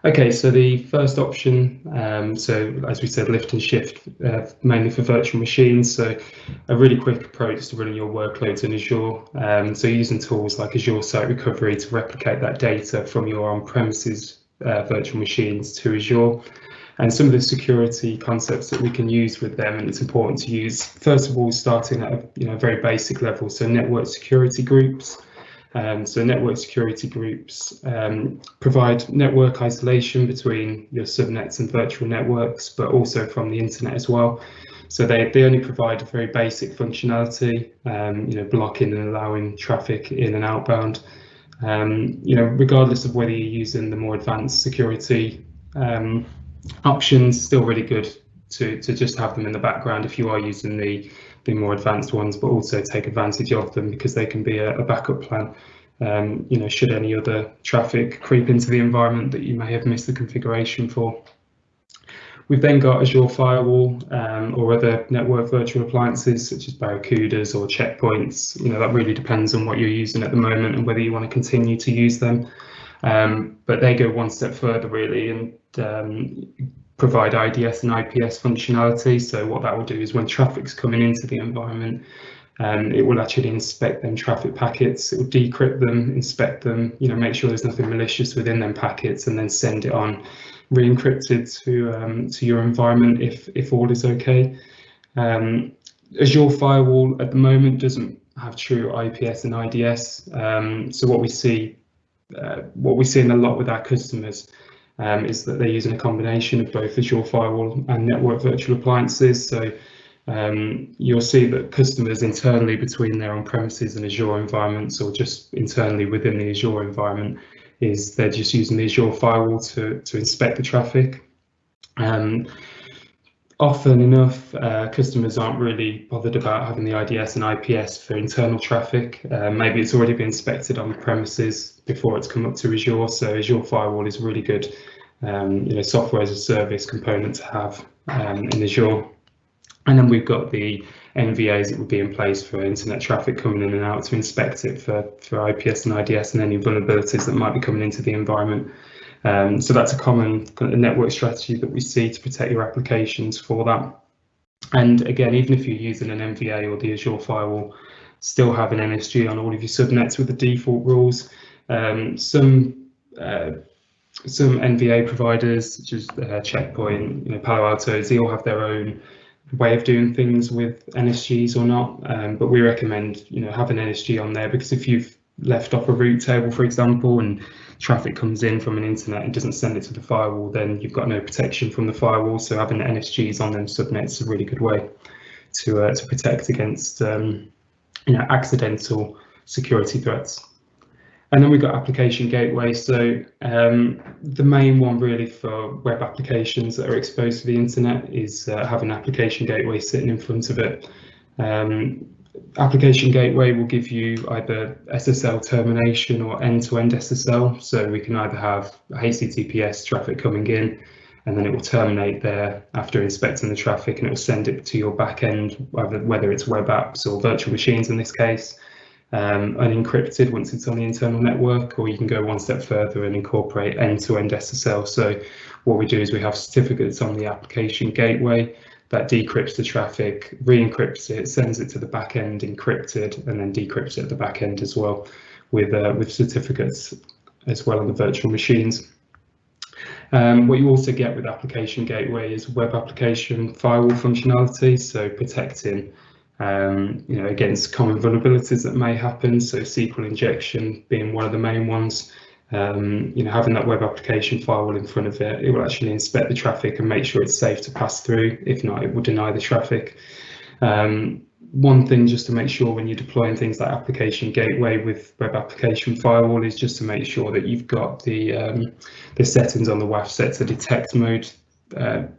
Okay, so the first option, so as we said, lift and shift, mainly for virtual machines. So a really quick approach to running your workloads in Azure. So using tools like Azure Site Recovery to replicate that data from your on-premises virtual machines to Azure. And some of the security concepts that we can use with them, and it's important to use, first of all, starting at a very basic level. So network security groups. So network security groups provide network isolation between your subnets and virtual networks, but also from the internet as well. So they only provide a very basic functionality, blocking and allowing traffic in and outbound. Regardless of whether you're using the more advanced security options, still really good to just have them in the background if you are using the more advanced ones, but also take advantage of them because they can be a backup plan. Should any other traffic creep into the environment that you may have missed the configuration for. We've then got Azure Firewall or other network virtual appliances such as Barracudas or checkpoints. That really depends on what you're using at the moment and whether you want to continue to use them. But they go one step further really and provide IDS and IPS functionality. So what that will do is when traffic's coming into the environment, it will actually inspect them traffic packets. It will decrypt them, inspect them, make sure there's nothing malicious within them packets, and then send it on re-encrypted to your environment if all is okay. Azure Firewall at the moment doesn't have true IPS and IDS. So what we see in a lot with our customers is that they're using a combination of both Azure Firewall and network virtual appliances. So you'll see that customers internally between their on-premises and Azure environments, or just internally within the Azure environment, is they're just using the Azure Firewall to inspect the traffic. Often enough, customers aren't really bothered about having the IDS and IPS for internal traffic. Maybe it's already been inspected on the premises before it's come up to Azure. So Azure Firewall is a really good software as a service component to have in Azure. And then we've got the NVAs that would be in place for internet traffic coming in and out to inspect it for IPS and IDS and any vulnerabilities that might be coming into the environment. So that's a common network strategy that we see to protect your applications for that. And again, even if you're using an NVA or the Azure Firewall, still have an NSG on all of your subnets with the default rules. Some NVA providers, such as Checkpoint, Palo Alto's, they all have their own way of doing things with NSGs or not, but we recommend have an NSG on there, because if you've left off a route table, for example, and traffic comes in from an internet and doesn't send it to the firewall, then you've got no protection from the firewall. So having NSGs on them subnets is a really good way to protect against accidental security threats. And then we've got application gateway. So the main one really for web applications that are exposed to the internet is having an application gateway sitting in front of it. Application gateway will give you either SSL termination or end-to-end SSL. So we can either have HTTPS traffic coming in, and then it will terminate there after inspecting the traffic, and it will send it to your backend, whether it's web apps or virtual machines in this case, unencrypted once it's on the internal network. Or you can go one step further and incorporate end-to-end SSL. So what we do is we have certificates on the application gateway that decrypts the traffic, re-encrypts it, sends it to the back end encrypted, and then decrypts it at the back end as well with certificates as well on the virtual machines. What you also get with application gateway is web application firewall functionality, so protecting against common vulnerabilities that may happen. So SQL injection being one of the main ones. Having that web application firewall in front of it, it will actually inspect the traffic and make sure it's safe to pass through. If not, it will deny the traffic. One thing just to make sure when you're deploying things like application gateway with web application firewall is just to make sure that you've got the settings on the WAF set to detect mode.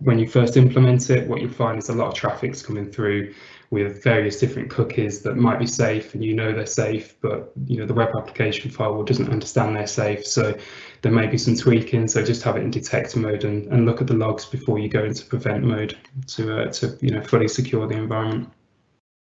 When you first implement it, what you'll find is a lot of traffic's coming through with various different cookies that might be safe, and they're safe, but the web application firewall doesn't understand they're safe. So there may be some tweaking. So just have it in detect mode and look at the logs before you go into prevent mode to fully secure the environment.